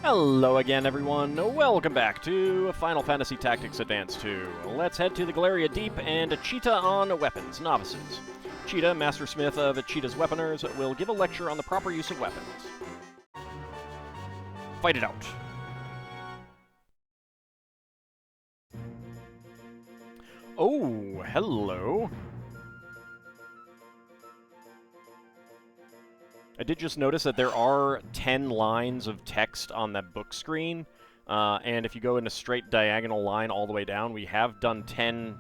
Hello again, everyone. Welcome back to Final Fantasy Tactics Advance 2. Let's head to the Galerria Deep and Cheetah on Weapons, Novices. Cheetah, Master Smith of Cheetah's Weaponers, will give a lecture on the proper use of weapons. Fight it out. Oh, hello. I did just notice that there are 10 lines of text on that book screen, and if you go in a straight diagonal line all the way down, we have done 10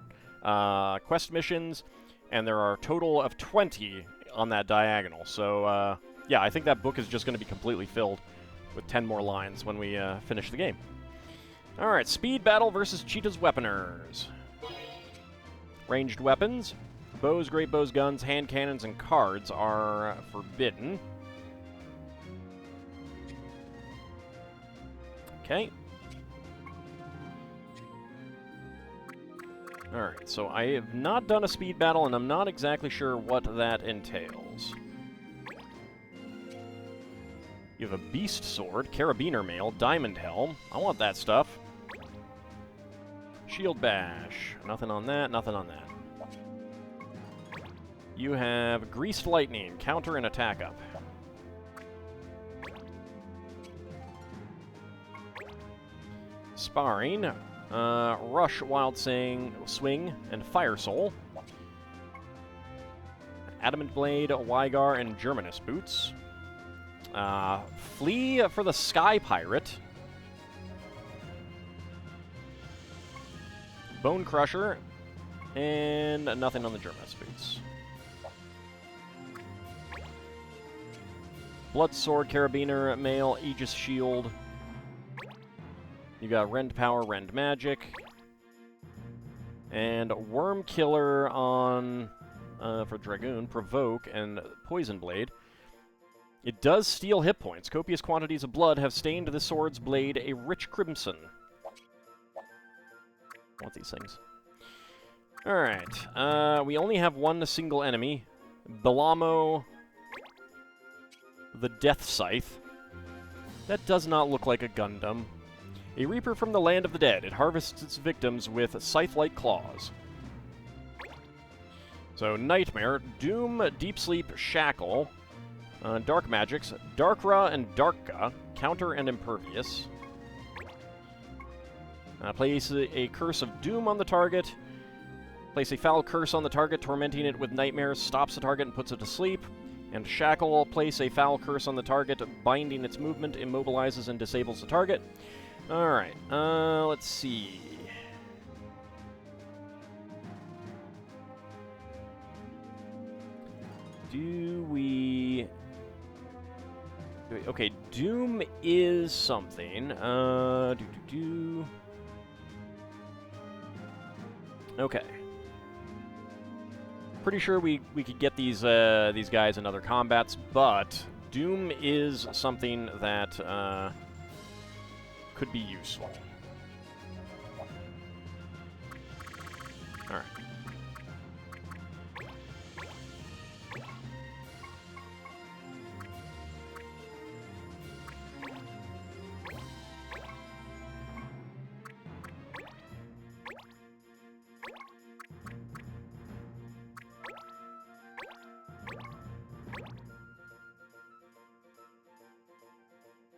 quest missions, and there are a total of 20 on that diagonal. So, yeah, I think that book is just going to be completely filled with 10 more lines when we finish the game. Alright, speed battle versus Cheetah's Weaponers. Ranged weapons. Bows, great bows, guns, hand cannons, and cards are forbidden. Okay. Alright, so I have not done a speed battle, and I'm not exactly sure what that entails. You have a beast sword, carabiner mail, diamond helm. I want that stuff. Shield bash. Nothing on that, nothing on that. You have Greased Lightning, counter and attack up. Sparring, Rush, Wild Swing, and Fire Soul. Adamant Blade, Wygar, and Germanus Boots. Flee for the Sky Pirate. Bone Crusher, and nothing on the Germanus Boots. Blood Sword, Carabiner, Mail, Aegis Shield. You got Rend Power, Rend Magic. And Worm Killer on, for Dragoon, Provoke, and Poison Blade. It does steal hit points. Copious quantities of blood have stained the sword's blade a rich crimson. I want these things. Alright, we only have one single enemy. Belamo the Death Scythe. That does not look like a Gundam. A Reaper from the Land of the Dead. It harvests its victims with scythe-like claws. So, Nightmare, Doom, Deep Sleep, Shackle, Dark Magics, Darkra and Darka, Counter and Impervious. Place a Curse of Doom on the target. Place a foul curse on the target, tormenting it with nightmares, stops the target and puts it to sleep. And Shackle, place a foul curse on the target, binding its movement, immobilizes and disables the target. Alright, let's see. Okay, Doom is something. Okay. Pretty sure we could get these guys in other combats, but Doom is something that could be useful. All right.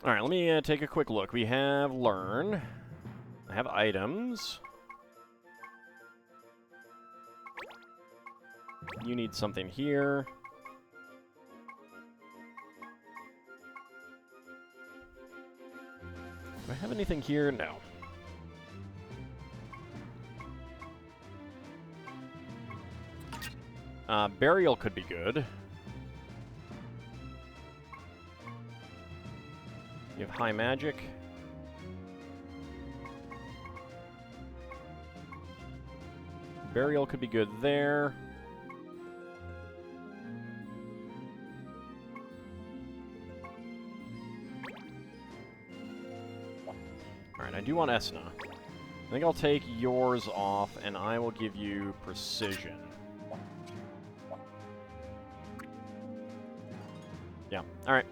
Alright, let me take a quick look. We have Learn. I have items. You need something here. Do I have anything here? No. Burial could be good. You have High Magic. Burial could be good there. Alright, I do want Esna. I think I'll take yours off, and I will give you Precision. Yeah, alright.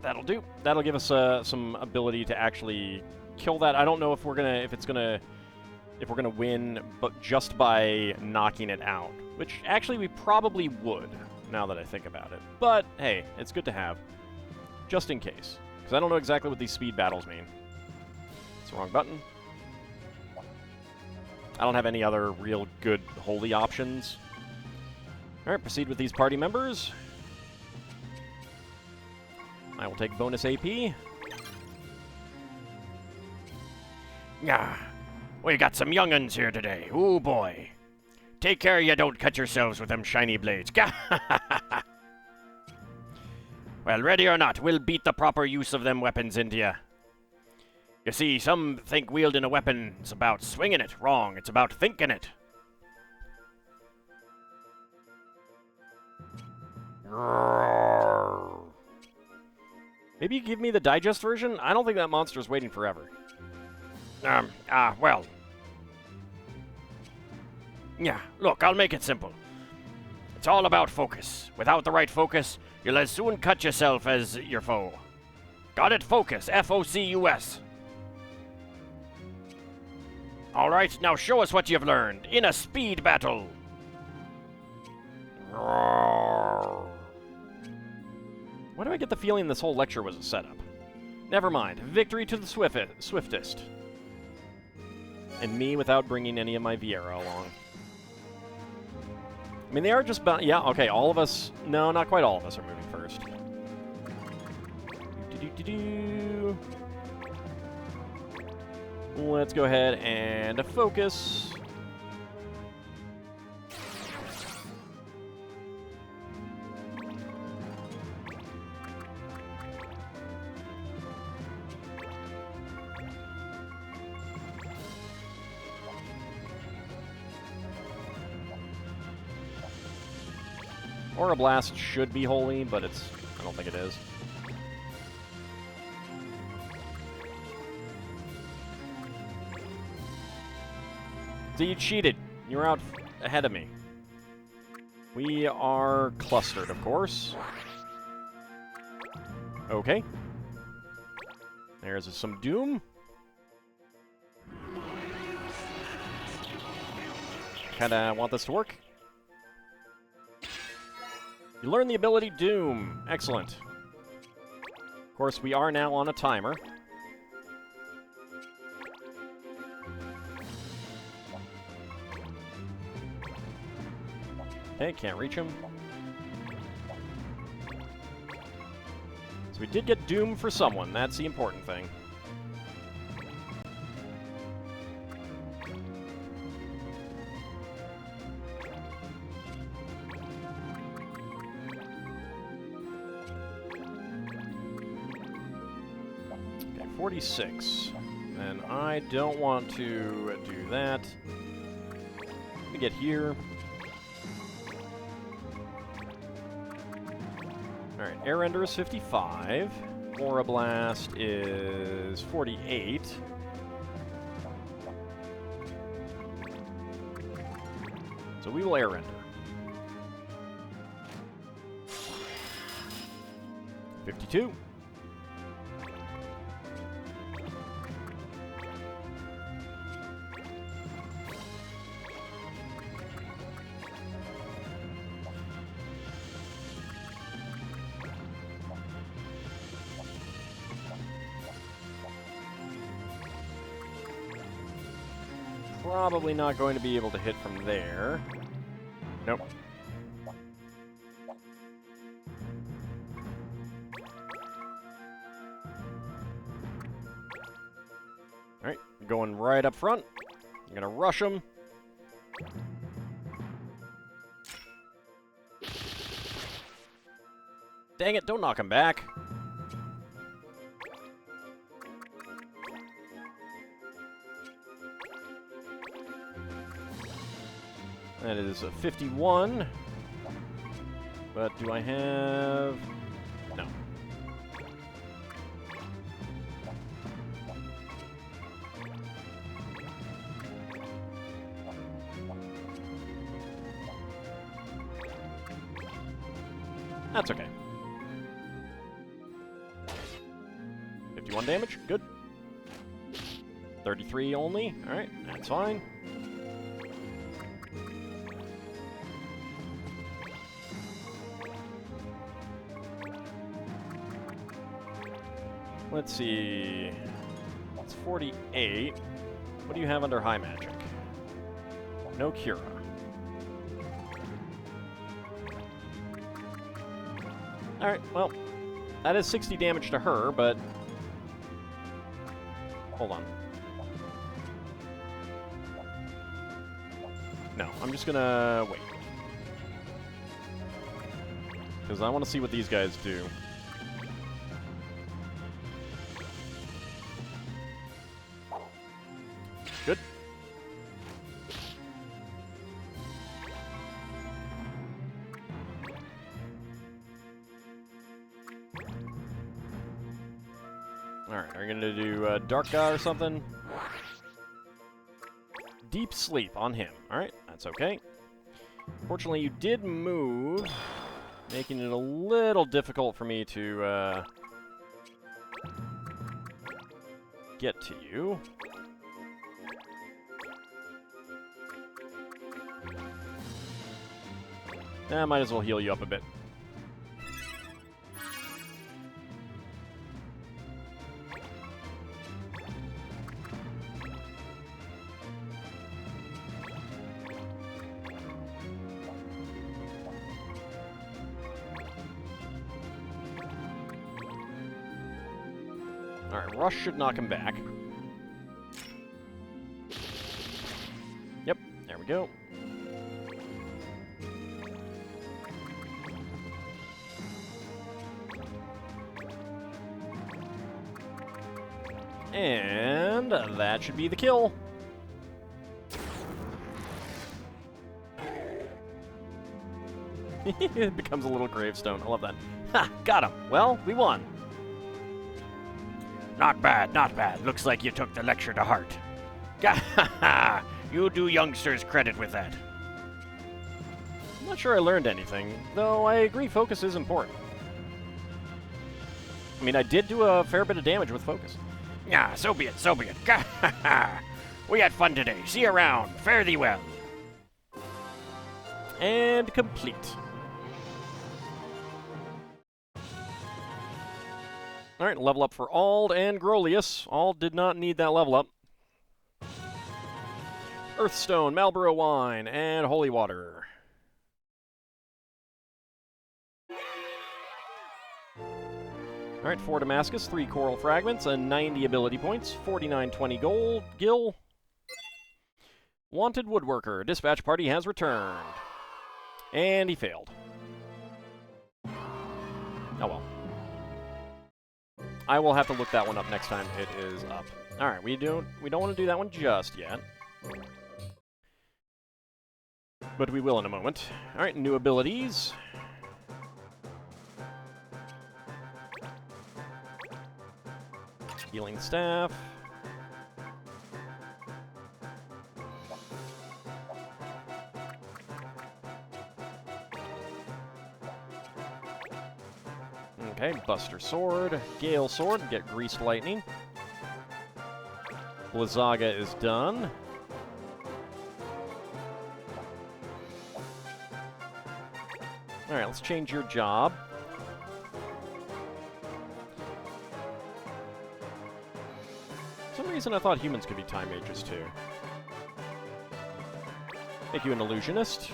That'll do. That'll give us some ability to actually kill that. I don't know if we're gonna win, but just by knocking it out. Which actually we probably would, now that I think about it. But hey, it's good to have, just in case, because I don't know exactly what these speed battles mean. It's the wrong button. I don't have any other real good holy options. All right, proceed with these party members. I will take bonus AP. Ah, we got some young'uns here today. Ooh, boy. Take care you don't cut yourselves with them shiny blades. Well, ready or not, we'll beat the proper use of them weapons into ya. You see, some think wielding a weapon's about swinging it. Wrong, it's about thinking it. Maybe you give me the digest version? I don't think that monster's waiting forever. Well. Yeah, look, I'll make it simple. It's all about focus. Without the right focus, you'll as soon cut yourself as your foe. Got it? Focus. F-O-C-U-S. All right, now show us what you've learned in a speed battle. Why do I get the feeling this whole lecture was a setup? Never mind. Victory to the swiftest. And me without bringing any of my Viera along. I mean, they are just yeah, okay, all of us... No, not quite all of us are moving first. Let's go ahead and focus. Aura Blast should be holy, but it's... I don't think it is. So you cheated. You were out ahead of me. We are clustered, of course. Okay. There's some Doom. Kinda want this to work. You learn the ability Doom. Excellent. Of course, we are now on a timer. Okay, can't reach him. So we did get Doom for someone. That's the important thing. Okay, 46. And I don't want to do that. Let me get here. Alright, Air Render is 55. Aura Blast is 48. So we will Air Render. 52. Probably not going to be able to hit from there. Nope. Alright, going right up front. I'm gonna rush him. Dang it, don't knock him back. That is a 51. But do I have... No. That's okay. 51 damage. Good. 33 only. Alright, that's fine. Let's see. It's 48. What do you have under high magic? No Cura. Alright, well, that is 60 damage to her, but... Hold on. No, I'm just gonna wait. Because I want to see what these guys do. Good. Alright, are you gonna do Dark God or something? Deep Sleep on him. Alright, that's okay. Fortunately, you did move, making it a little difficult for me to get to you. I might as well heal you up a bit. Alright, Rush should knock him back. Yep, there we go. And that should be the kill. It becomes a little gravestone. I love that. Ha! Got him. Well, we won. Not bad, not bad. Looks like you took the lecture to heart. Gah-ha-ha! You do youngsters credit with that. I'm not sure I learned anything, though I agree focus is important. I mean, I did do a fair bit of damage with focus. Yeah, so be it, so be it. Gah-ha-ha! We had fun today. See you around. Fare thee well. And complete. Alright, level up for Auld and Grolius. Auld did not need that level up. Earthstone, Marlborough Wine, and Holy Water. Alright, 4 Damascus, 3 Coral Fragments, and 90 ability points, 4920 gold, Gil. Wanted Woodworker, Dispatch Party has returned. And he failed. Oh well. I will have to look that one up next time it is up. Alright, we don't want to do that one just yet. But we will in a moment. Alright, new abilities. Healing Staff. Okay, Buster Sword, Gale Sword, get Greased Lightning. Blizzaga is done. Alright, let's change your job. For some reason I thought humans could be time mages too. Make you an illusionist.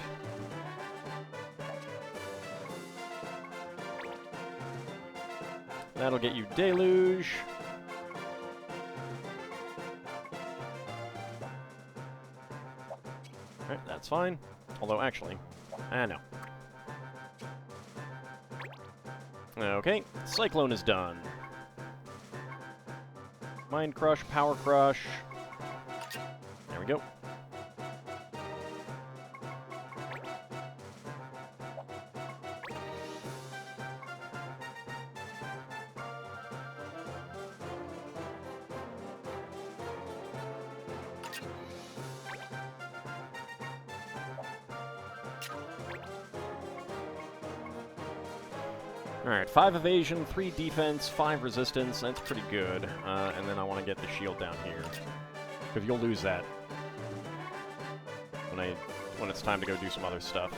That'll get you Deluge. Alright, that's fine. Although, actually, no. Okay, Cyclone is done. Mind Crush, Power Crush. There we go. Alright, 5 evasion, 3 defense, 5 resistance. That's pretty good. And then I want to get the shield down here. Because you'll lose that when it's time to go do some other stuff.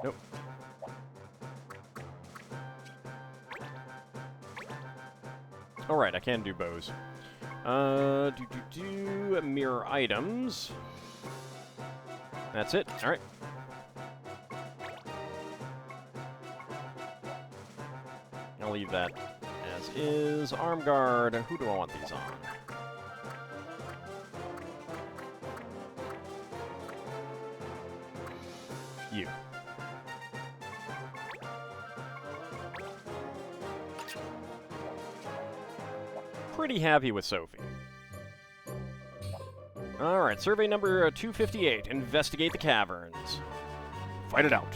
Nope. Alright, I can do bows. Mirror items. That's it. Alright. I'll leave that as is. Arm guard. Who do I want these on? You. Pretty happy with Sophie. Alright, survey number 258. Investigate the caverns. Fight it out.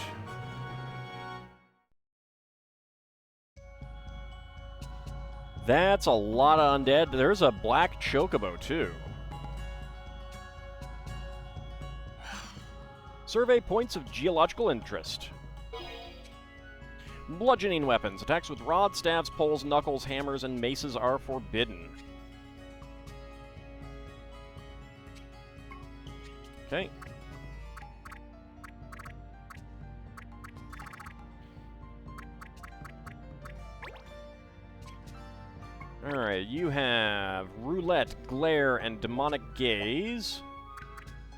That's a lot of undead. There's a black chocobo, too. Survey points of geological interest. Bludgeoning weapons. Attacks with rods, staves, poles, knuckles, hammers, and maces are forbidden. Okay. Alright, you have Roulette, Glare, and Demonic Gaze.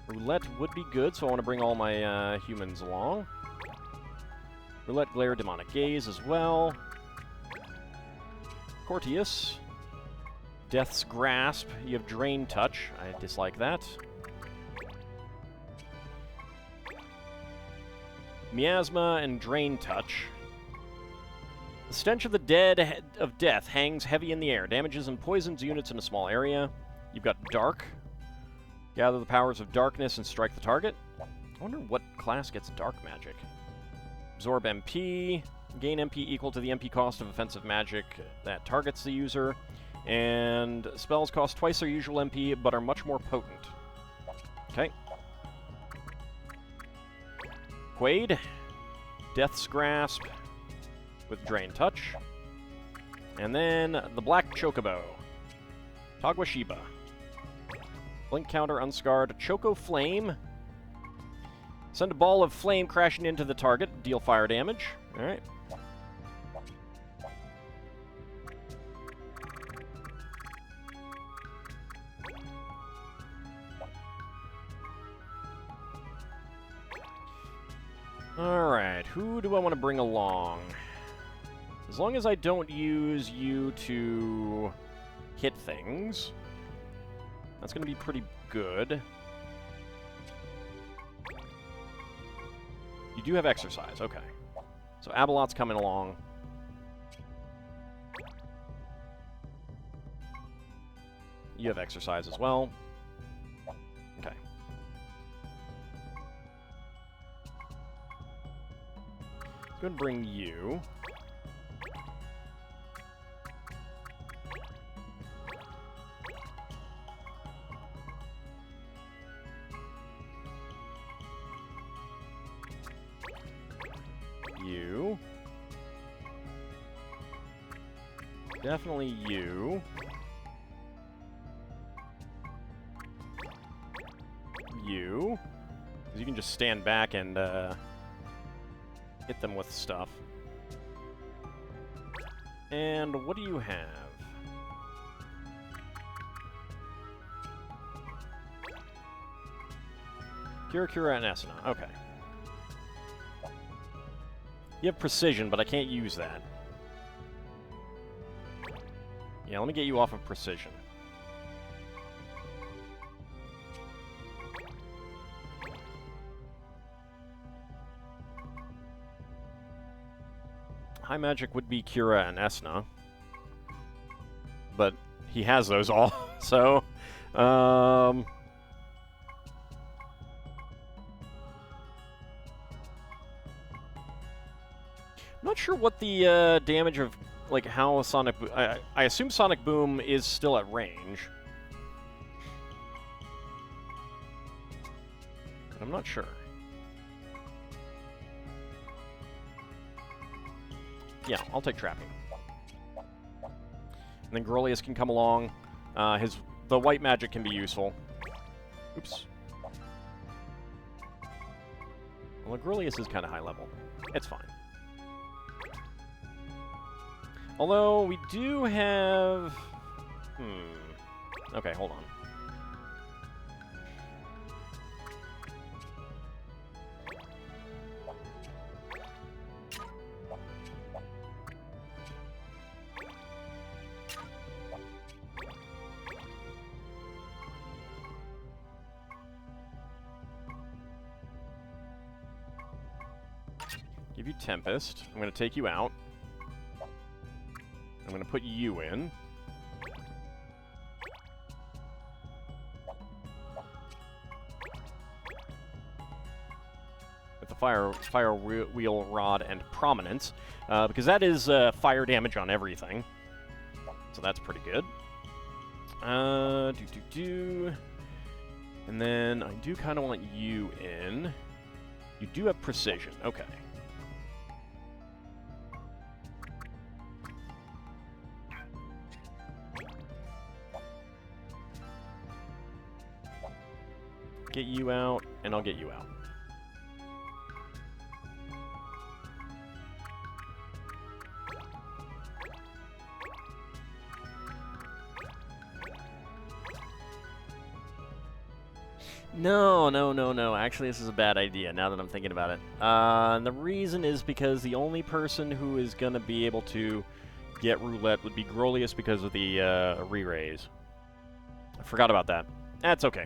Roulette would be good, so I want to bring all my humans along. Roulette, Glare, Demonic Gaze as well. Cortius. Death's Grasp. You have Drain Touch. I dislike that. Miasma and Drain Touch. The stench of the dead of death hangs heavy in the air. Damages and poisons units in a small area. You've got Dark. Gather the powers of darkness and strike the target. I wonder what class gets dark magic. Absorb MP. Gain MP equal to the MP cost of offensive magic that targets the user. And spells cost twice their usual MP, but are much more potent. Okay. Quaid. Death's Grasp with Drain Touch. And then the Black Chocobo. Tagwashiba. Blink counter unscarred. Choco Flame. Send a ball of flame crashing into the target. Deal fire damage. Alright. Alright, who do I want to bring along? As long as I don't use you to hit things, that's going to be pretty good. You do have exercise, okay. So Abeloth's coming along. You have exercise as well. Okay. I'm going to bring you. You. Definitely you. You. Because you can just stand back and hit them with stuff. And what do you have? Kira and Esuna. Okay. You have precision, but I can't use that. Yeah, let me get you off of precision. High magic would be Kira and Esna. But he has those all, so... I'm not sure what the damage of, like, how Sonic... I assume Sonic Boom is still at range. not sure. Yeah, I'll take trapping. And then Grolius can come along. The white magic can be useful. Oops. Well, Grolius is kind of high level. It's fine. Although, we do have... Okay, hold on. Give you Tempest. I'm going to take you out. I'm going to put you in. With the fire wheel rod and prominence, because that is fire damage on everything. So that's pretty good. And then I do kind of want you in. You do have precision. Okay. Get you out, and I'll get you out. No. Actually, this is a bad idea, now that I'm thinking about it. And the reason is because the only person who is going to be able to get roulette would be Grolius because of the re-raise. I forgot about that. That's okay.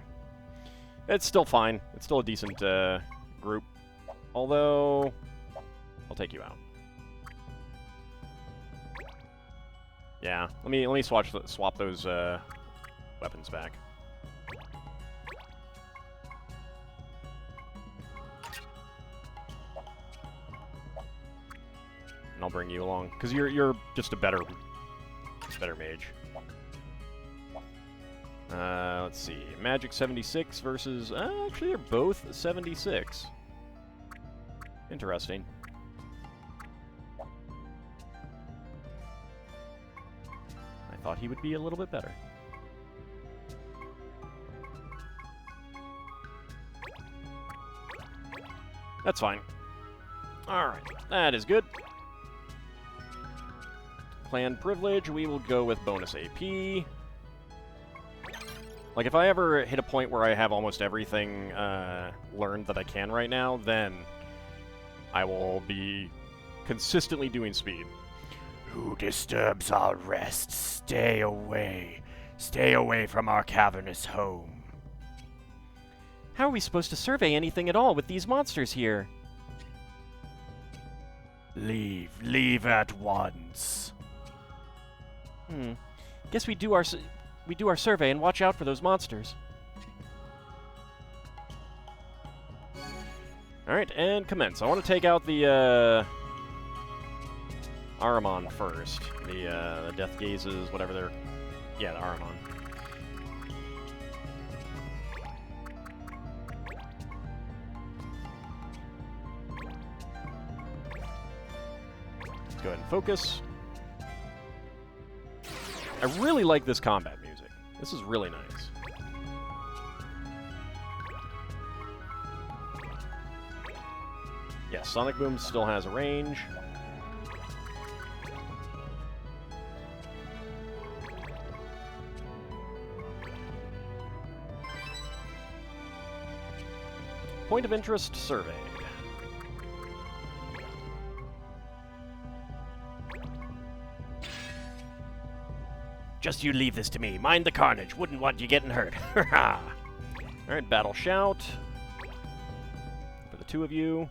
It's still fine. It's still a decent group. Although, I'll take you out. Yeah, let me swap those weapons back. And I'll bring you along because you're just a better mage. Let's see. Magic 76 versus... actually, they're both 76. Interesting. I thought he would be a little bit better. That's fine. Alright, that is good. Clan privilege, we will go with bonus AP. Like, if I ever hit a point where I have almost everything learned that I can right now, then I will be consistently doing speed. Who disturbs our rest? Stay away. Stay away from our cavernous home. How are we supposed to survey anything at all with these monsters here? Leave. Leave at once. Guess we do our survey and watch out for those monsters. Alright, and commence. I want to take out the Ahriman first. The Death Gazes, whatever they're... Yeah, the Ahriman. Let's go ahead and focus. I really like this combat music. This is really nice. Yeah, Sonic Boom still has a range. Point of interest surveyed. Just you leave this to me. Mind the carnage. Wouldn't want you getting hurt. Alright, Battle Shout. For the two of you.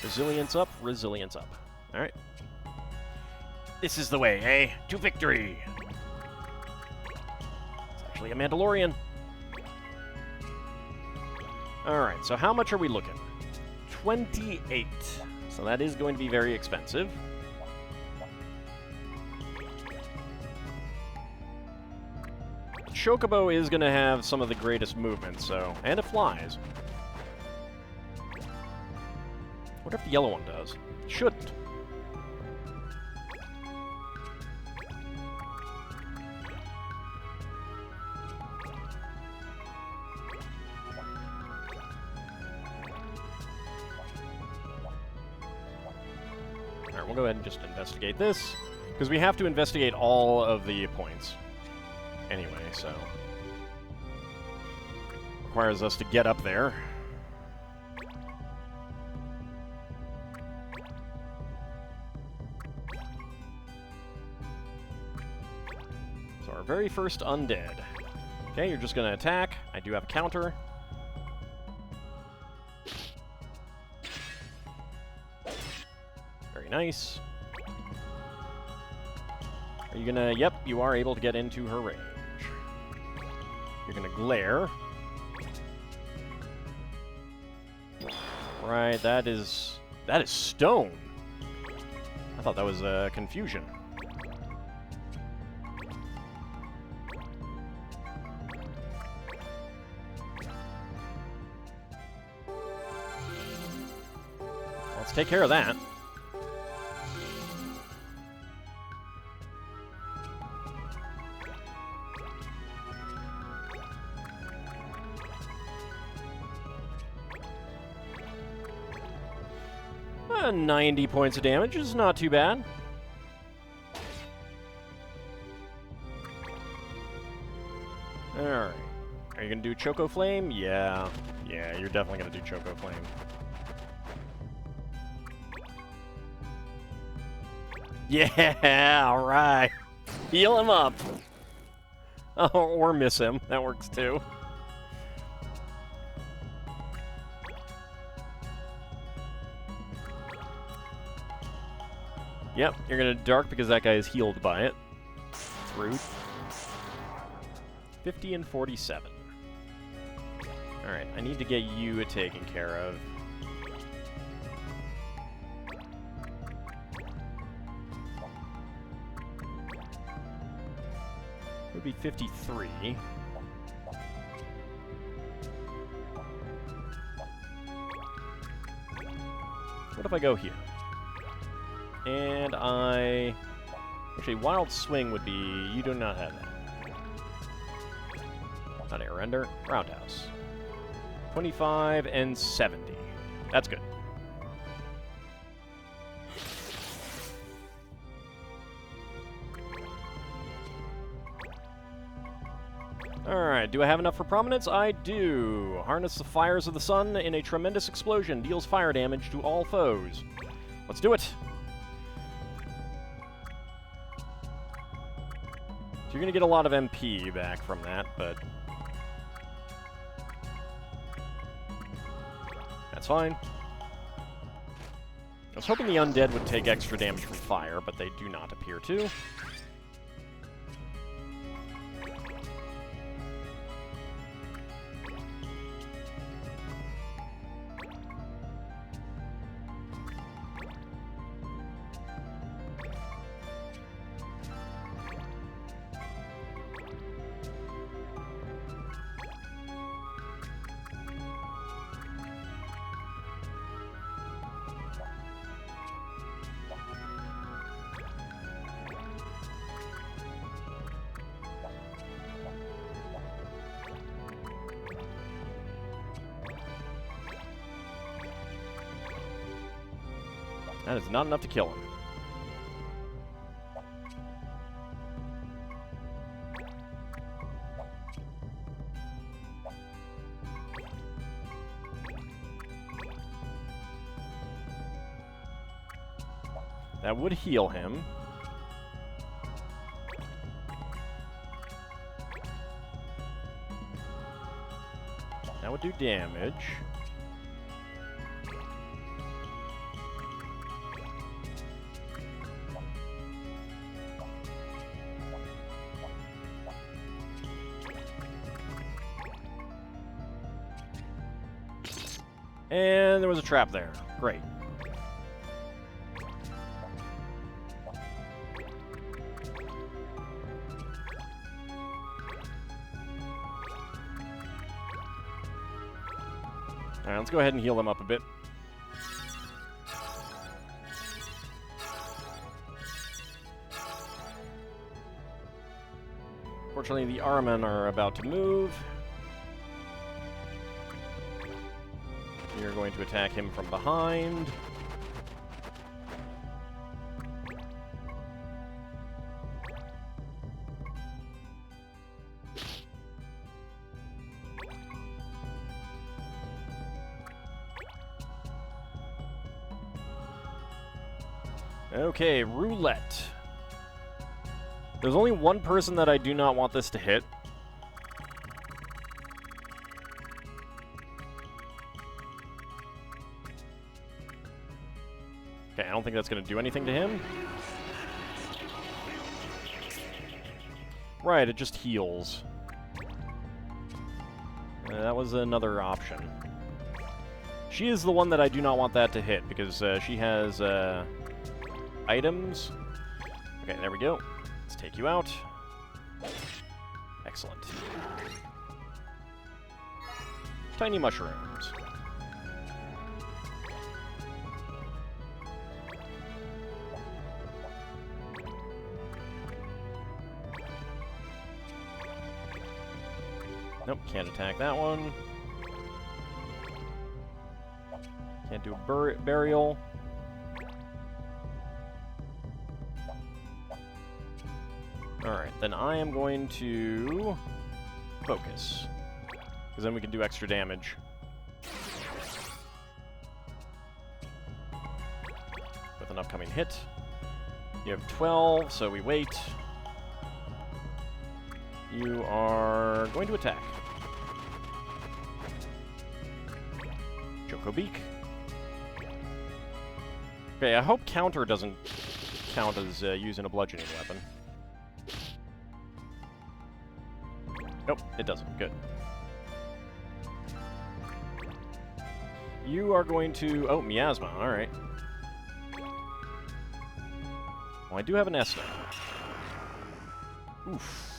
Resilience up, resilience up. Alright. This is the way, eh? To victory. It's actually a Mandalorian. Alright, so how much are we looking? 28. So that is going to be very expensive. Chocobo is going to have some of the greatest movement, so... And it flies. What if the yellow one does? It shouldn't. Alright, we'll go ahead and just investigate this, because we have to investigate all of the points. Anyway, so... Requires us to get up there. So our very first undead. Okay, you're just going to attack. I do have a counter. Very nice. Are you gonna... Yep, you are able to get into her range. You're gonna glare. Right, that is stone. I thought that was confusion. Let's take care of that. Uh, 90 points of damage is not too bad. Alright. Are you gonna do Choco Flame? Yeah. Yeah, you're definitely gonna do Choco Flame. Yeah, alright. Heal him up. Oh, or miss him. That works too. Yep, you're gonna dark because that guy is healed by it. Rude. 50 and 47. Alright, I need to get you taken care of. Would be 53. What if I go here? And I... Actually, Wild Swing would be... You do not have that. Not Air Render. Roundhouse. 25 and 70. That's good. Alright, do I have enough for prominence? I do. Harness the fires of the sun in a tremendous explosion. Deals fire damage to all foes. Let's do it. So you're going to get a lot of MP back from that, but... That's fine. I was hoping the undead would take extra damage from fire, but they do not appear to. That is not enough to kill him. That would heal him. That would do damage. And there was a trap there. Great. Alright, let's go ahead and heal them up a bit. Fortunately, the Armen are about to move. You're going to attack him from behind. Okay, roulette. There's only one person that I do not want this to hit. Okay, I don't think that's going to do anything to him. Right, it just heals. That was another option. She is the one that I do not want that to hit, because she has items. Okay, there we go. Let's take you out. Excellent. Tiny mushrooms. Nope, can't attack that one. Can't do a burial. Alright, then I am going to focus, because then we can do extra damage. With an upcoming hit. You have 12, so we wait. You are going to attack. Chocobeak. Okay, I hope counter doesn't count as using a bludgeoning weapon. Nope, it doesn't. Good. You are going to... Oh, Miasma. Alright. Well, I do have an S now. Oof.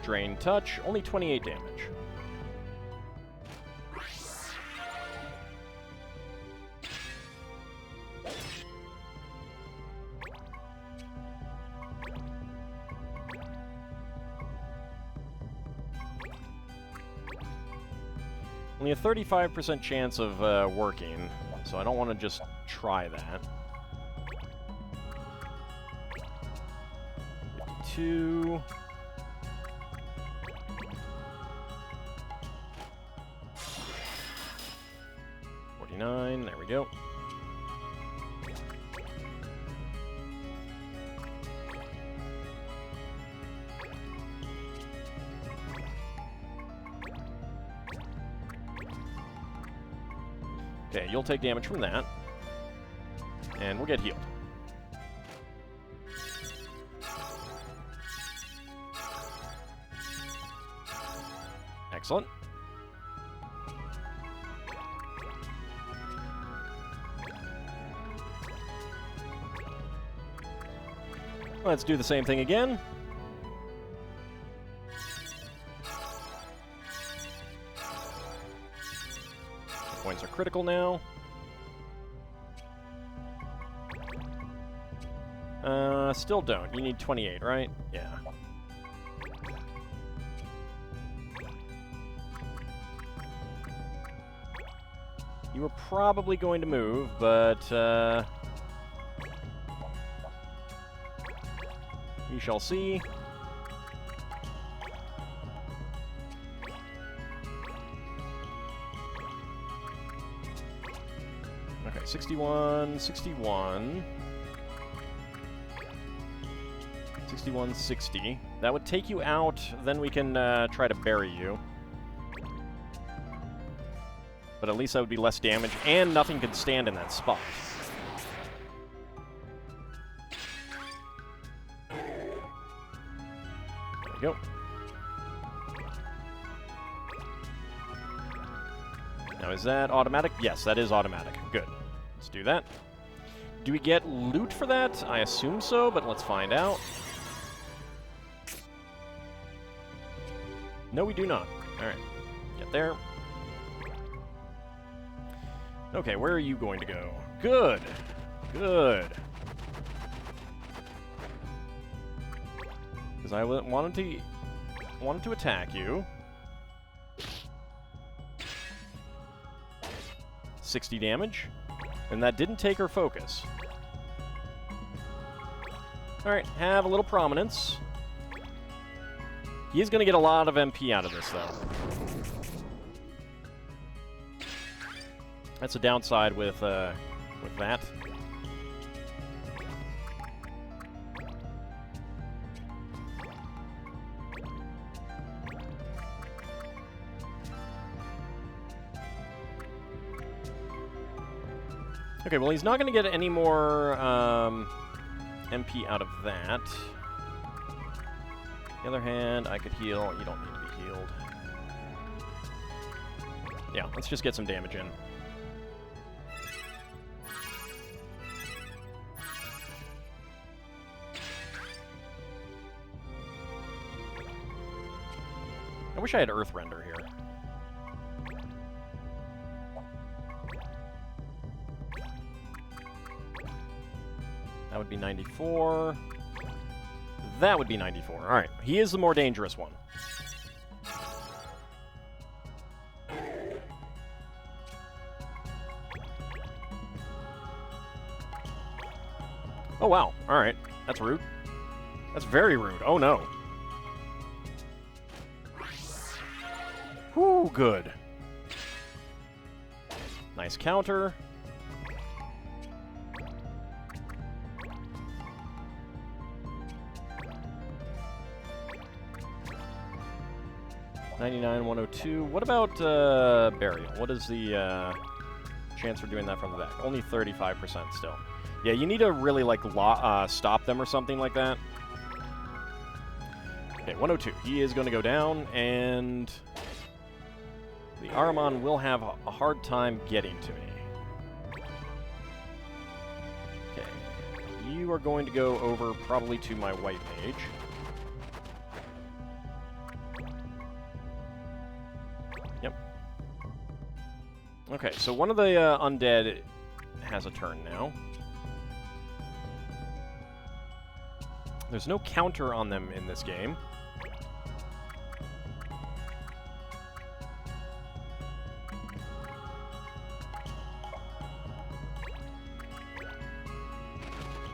Drain touch. Only 28 damage. Only a 35% chance of working, so I don't want to just try that. 52. There we go. Okay, you'll take damage from that. And we'll get healed. Excellent. Let's do the same thing again. Points are critical now. Still don't. You need 28, right? Yeah. You were probably going to move, but, we shall see. Okay, 61, 61. 61, 60. That would take you out, then we can try to bury you. But at least that would be less damage, and nothing could stand in that spot. Go. Now, is that automatic? Yes, that is automatic. Good. Let's do that. Do we get loot for that? I assume so, but let's find out. No, we do not. Alright. Get there. Okay, where are you going to go? Good! Good! Because I wanted to attack you. 60 damage. And that didn't take her focus. Alright, have a little prominence. He is going to get a lot of MP out of this, though. That's a downside with that. Okay, well, he's not going to get any more MP out of that. On the other hand, I could heal. You don't need to be healed. Yeah, let's just get some damage in. I wish I had Earth Render here. That would be 94. That would be 94. Alright, he is the more dangerous one. Oh, wow. Alright, that's rude. That's very rude. Oh, no. Whew, good. Nice counter. $99, 102. What about burial? What is the chance for doing that from the back? Only 35% still. Yeah, you need to really like stop them or something like that. Okay, 102. He is going to go down, and the Ahriman will have a hard time getting to me. Okay, you are going to go over probably to my white mage. Yep. Okay, so one of the undead has a turn now. There's no counter on them in this game.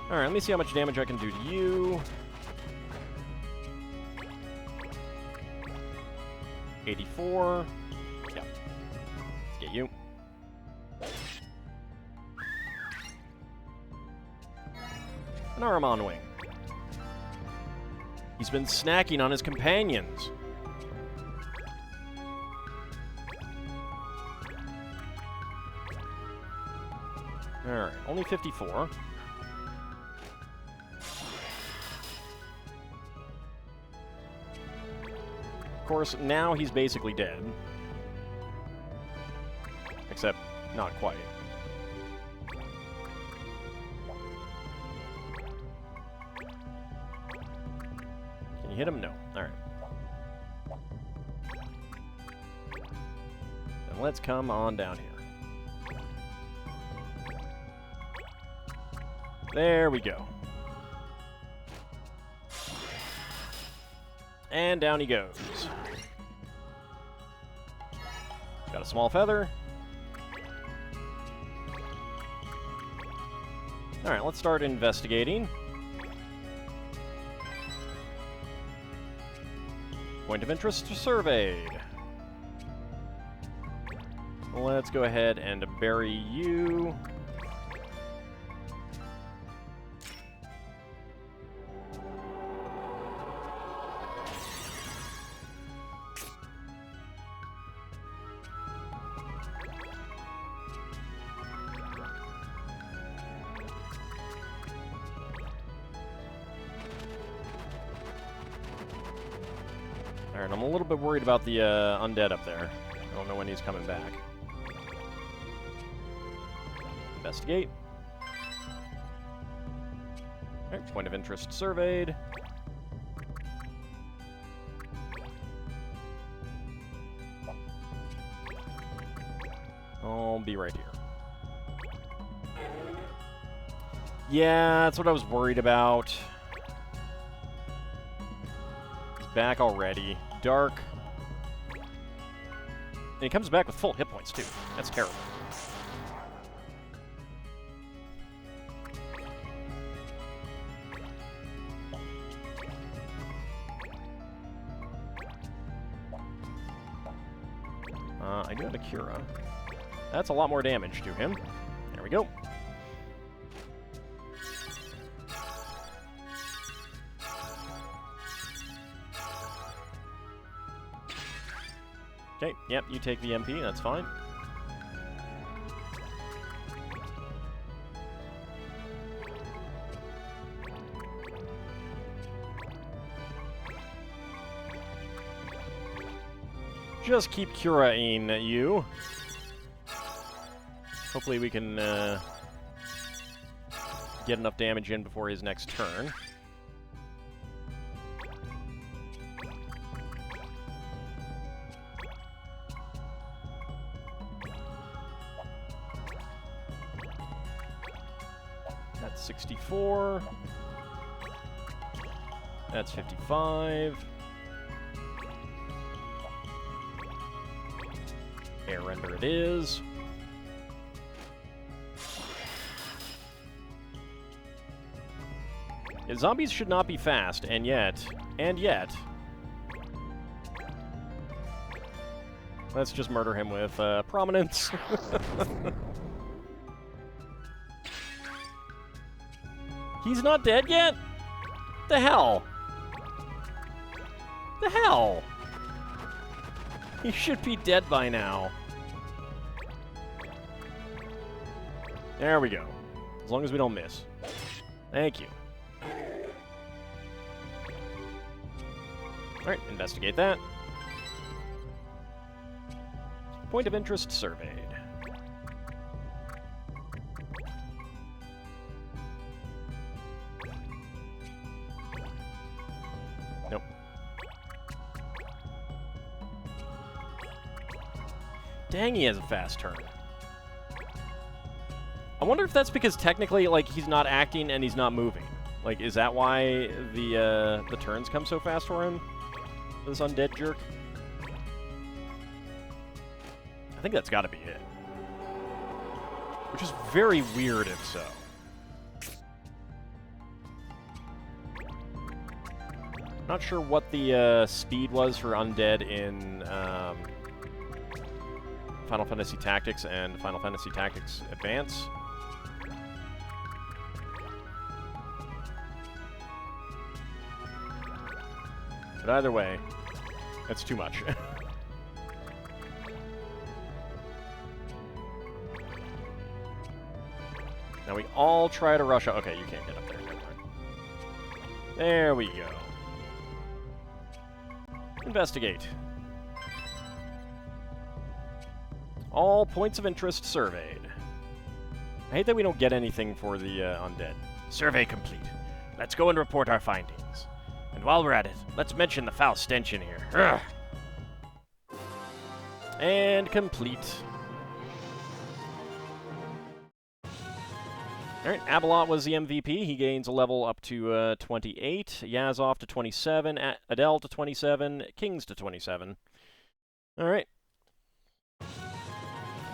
Alright, let me see how much damage I can do to you. 84. Yeah. Let's get you. An Ahriman wing. He's been snacking on his companions. Alright, only 54. Of course, now he's basically dead. Except, not quite. Can you hit him? No. Alright. Then let's come on down here. There we go. And down he goes. Got a small feather. Alright, let's start investigating. Point of interest surveyed. Let's go ahead and bury you. Alright, I'm a little bit worried about the undead up there. I don't know when he's coming back. Investigate. Alright, point of interest surveyed. I'll be right here. Yeah, that's what I was worried about. He's back already. Dark. And he comes back with full hit points, too. That's terrible. I do have a Cura. That's a lot more damage to him. There we go. Okay, yep, you take the MP, that's fine. Just keep Curaing you. Hopefully we can get enough damage in before his next turn. That's 64. That's 55. Air render it is. Yeah, zombies should not be fast, and yet, let's just murder him with prominence. He's not dead yet? The hell? The hell? He should be dead by now. There we go. As long as we don't miss. Thank you. Alright, investigate that. Point of interest surveyed. Nope. Dang, he has a fast turn. I wonder if that's because technically, like, he's not acting and he's not moving. Like, is that why the turns come so fast for him? This undead jerk? I think that's gotta be it. Which is very weird if so. Not sure what the speed was for undead in Final Fantasy Tactics and Final Fantasy Tactics Advance. But either way, that's too much. Now we all try to rush up. Okay, you can't get up there. Never mind. There we go. Investigate. All points of interest surveyed. I hate that we don't get anything for the undead. Survey complete. Let's go and report our findings. And while we're at it, let's mention the foul stench in here. Ugh. And complete. Alright, Abalot was the MVP. He gains a level up to 28. Yazov to 27. Adele to 27. Kings to 27. Alright.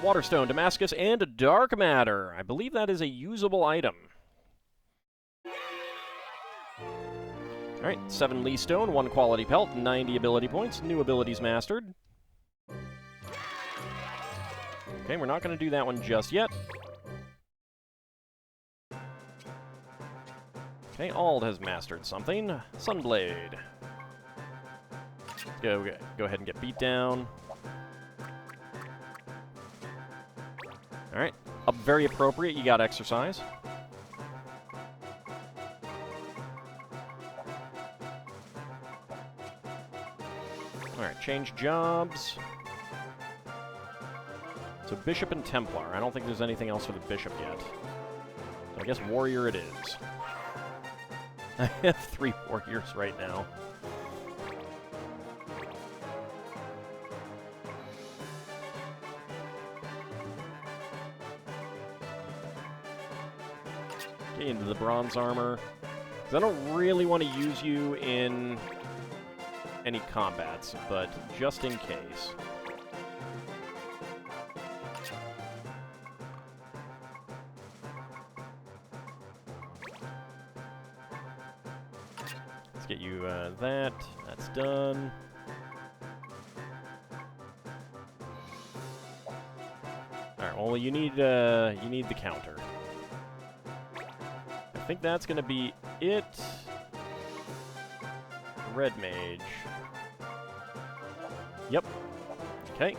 Waterstone, Damascus, and Dark Matter. I believe that is a usable item. Alright, 7 Lee Stone, 1 Quality Pelt, 90 ability points, new abilities mastered. Okay, we're not going to do that one just yet. Okay, Ald has mastered something. Sunblade. Go ahead and get beat down. Alright, very appropriate, you got exercise. Alright, change jobs. So Bishop and Templar. I don't think there's anything else for the Bishop yet. So I guess Warrior it is. I have 3 Warriors right now. get into the bronze armor. Because I don't really want to use you in any combats, but just in case. Let's get you that. That's done. Alright, well, you need the counter. I think that's going to be it. Red mage. Yep. Okay.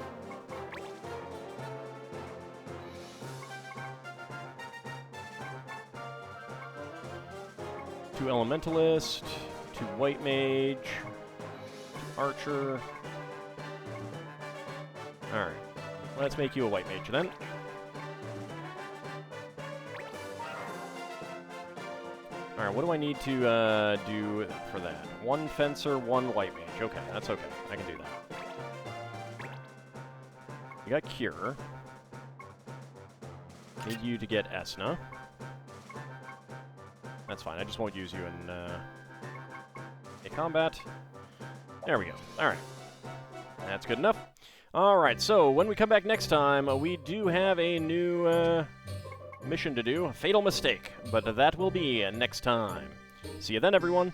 Two elementalist, two white mage, two archer. Alright. Let's make you a white mage then. Alright, what do I need to do for that? One fencer, one white mage. Okay, that's okay. I can do that. You got Cure. Need you to get Esna. That's fine. I just won't use you in a combat. There we go. Alright. That's good enough. Alright, so when we come back next time, we do have a new mission to do. A fatal mistake. But that will be next time. See you then, everyone.